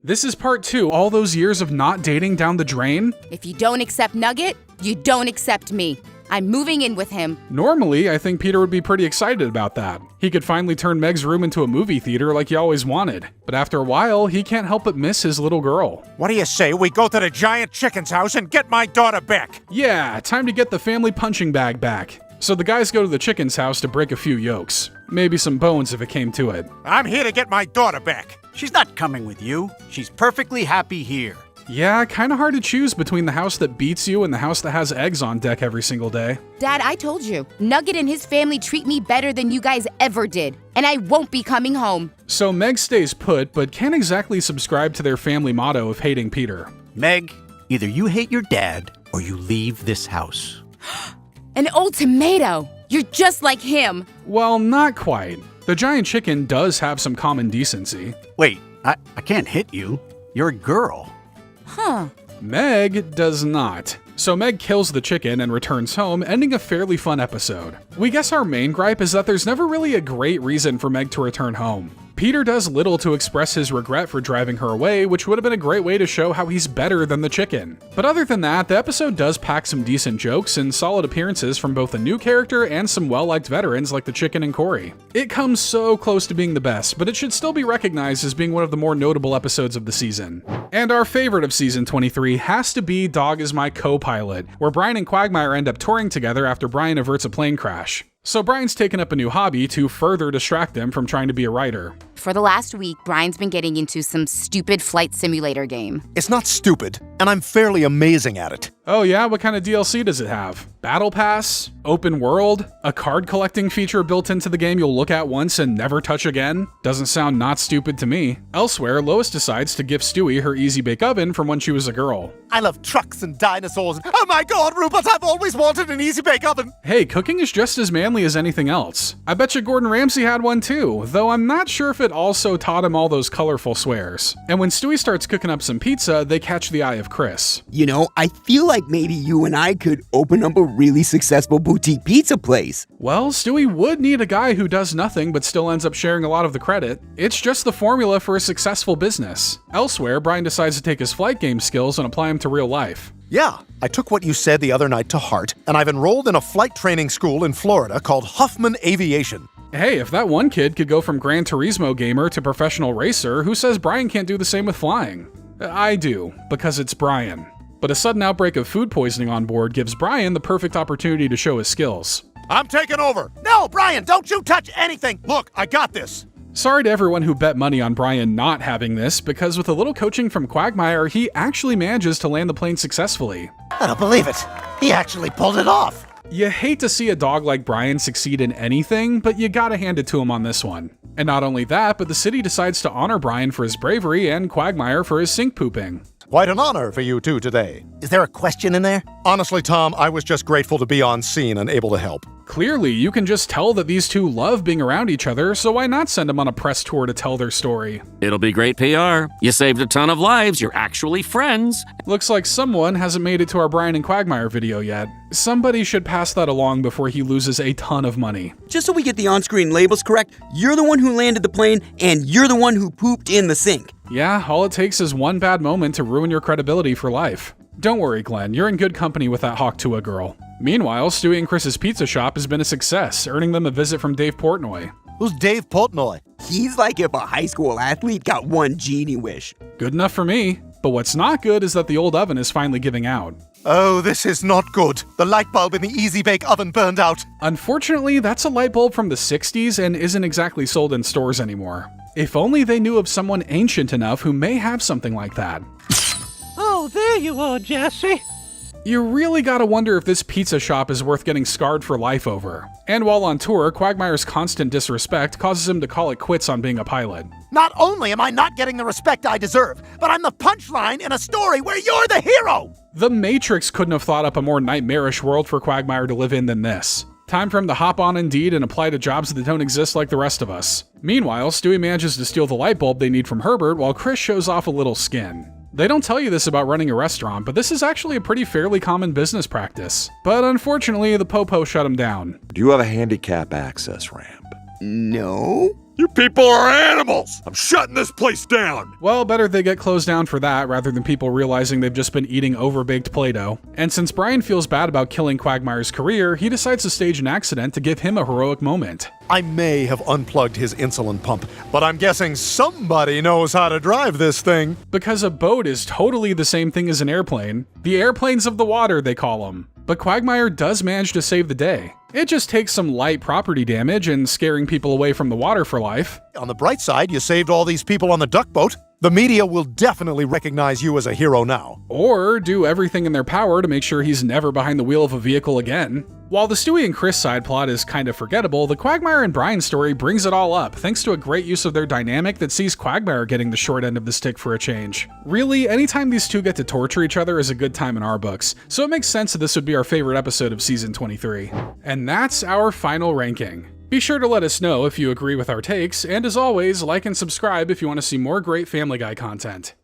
This is part 2, all those years of not dating down the drain? If you don't accept Nugget, you don't accept me. I'm moving in with him. Normally, I think Peter would be pretty excited about that. He could finally turn Meg's room into a movie theater like he always wanted. But after a while, he can't help but miss his little girl. What do you say we go to the giant chicken's house and get my daughter back? Yeah, time to get the family punching bag back. So the guys go to the chicken's house to break a few yolks. Maybe some bones if it came to it. I'm here to get my daughter back. She's not coming with you. She's perfectly happy here. Yeah, kinda hard to choose between the house that beats you and the house that has eggs on deck every single day. Dad, I told you, Nugget and his family treat me better than you guys ever did, and I won't be coming home. So Meg stays put, but can't exactly subscribe to their family motto of hating Peter. Meg, either you hate your dad or you leave this house. An old tomato! You're just like him! Well, not quite. The giant chicken does have some common decency. Wait, I can't hit you. You're a girl. Huh. Meg does not. So Meg kills the chicken and returns home, ending a fairly fun episode. We guess our main gripe is that there's never really a great reason for Meg to return home. Peter does little to express his regret for driving her away, which would have been a great way to show how he's better than the chicken. But other than that, the episode does pack some decent jokes and solid appearances from both a new character and some well-liked veterans like the chicken and Corey. It comes so close to being the best, but it should still be recognized as being one of the more notable episodes of the season. And our favorite of season 23 has to be Dog is My Co-Pilot, where Brian and Quagmire end up touring together after Brian averts a plane crash. So Brian's taken up a new hobby to further distract him from trying to be a writer. For the last week, Brian's been getting into some stupid flight simulator game. It's not stupid, and I'm fairly amazing at it. Oh yeah? What kind of DLC does it have? Battle Pass? Open world? A card collecting feature built into the game you'll look at once and never touch again? Doesn't sound not stupid to me. Elsewhere, Lois decides to gift Stewie her Easy Bake Oven from when she was a girl. I love trucks and dinosaurs. Oh my god, Rupert, I've always wanted an Easy Bake Oven! Hey, cooking is just as manly as anything else. I bet you Gordon Ramsay had one too, though I'm not sure if it also taught him all those colorful swears. And when Stewie starts cooking up some pizza, they catch the eye of Chris. You know, I feel like maybe you and I could open up a really successful boutique pizza place. Well, Stewie would need a guy who does nothing but still ends up sharing a lot of the credit. It's just the formula for a successful business. Elsewhere, Brian decides to take his flight game skills and apply them to real life. Yeah, I took what you said the other night to heart, and I've enrolled in a flight training school in Florida called Huffman Aviation. Hey, if that one kid could go from Gran Turismo gamer to professional racer, who says Brian can't do the same with flying? I do, because it's Brian. But a sudden outbreak of food poisoning on board gives Brian the perfect opportunity to show his skills. I'm taking over. No, Brian, don't you touch anything! Look, I got this. Sorry to everyone who bet money on Brian not having this, because with a little coaching from Quagmire, he actually manages to land the plane successfully. I don't believe it. He actually pulled it off. You hate to see a dog like Brian succeed in anything, but you gotta hand it to him on this one. And not only that, but the city decides to honor Brian for his bravery and Quagmire for his sink pooping. Quite an honor for you two today. Is there a question in there? Honestly, Tom, I was just grateful to be on scene and able to help. Clearly, you can just tell that these two love being around each other, so why not send them on a press tour to tell their story? It'll be great PR. You saved a ton of lives. You're actually friends. Looks like someone hasn't made it to our Brian and Quagmire video yet. Somebody should pass that along before he loses a ton of money. Just so we get the on-screen labels correct, you're the one who landed the plane, and you're the one who pooped in the sink. Yeah, all it takes is one bad moment to ruin your credibility for life. Don't worry, Glenn, you're in good company with that Hawk Tuah girl. Meanwhile, Stewie and Chris's pizza shop has been a success, earning them a visit from Dave Portnoy. Who's Dave Portnoy? He's like if a high school athlete got one genie wish. Good enough for me. But what's not good is that the old oven is finally giving out. Oh, this is not good. The light bulb in the Easy Bake Oven burned out. Unfortunately, that's a light bulb from the 60s and isn't exactly sold in stores anymore. If only they knew of someone ancient enough who may have something like that. Oh, there you are, Jesse. You really gotta wonder if this pizza shop is worth getting scarred for life over. And while on tour, Quagmire's constant disrespect causes him to call it quits on being a pilot. Not only am I not getting the respect I deserve, but I'm the punchline in a story where you're the hero! The Matrix couldn't have thought up a more nightmarish world for Quagmire to live in than this. Time for him to hop on Indeed and apply to jobs that don't exist like the rest of us. Meanwhile, Stewie manages to steal the light bulb they need from Herbert while Chris shows off a little skin. They don't tell you this about running a restaurant, but this is actually a pretty fairly common business practice. But unfortunately, the Popo shut him down. Do you have a handicap access ramp? No? You people are animals! I'm shutting this place down! Well, better they get closed down for that rather than people realizing they've just been eating overbaked Play-Doh. And since Brian feels bad about killing Quagmire's career, he decides to stage an accident to give him a heroic moment. I may have unplugged his insulin pump, but I'm guessing somebody knows how to drive this thing. Because a boat is totally the same thing as an airplane. The airplanes of the water, they call them. But Quagmire does manage to save the day. It just takes some light property damage and scaring people away from the water for life. On the bright side, you saved all these people on the duck boat. The media will definitely recognize you as a hero now. Or do everything in their power to make sure he's never behind the wheel of a vehicle again. While the Stewie and Chris side plot is kind of forgettable, the Quagmire and Brian story brings it all up, thanks to a great use of their dynamic that sees Quagmire getting the short end of the stick for a change. Really, anytime these two get to torture each other is a good time in our books, so it makes sense that this would be our favorite episode of Season 23. And that's our final ranking. Be sure to let us know if you agree with our takes, and as always, like and subscribe if you want to see more great Family Guy content.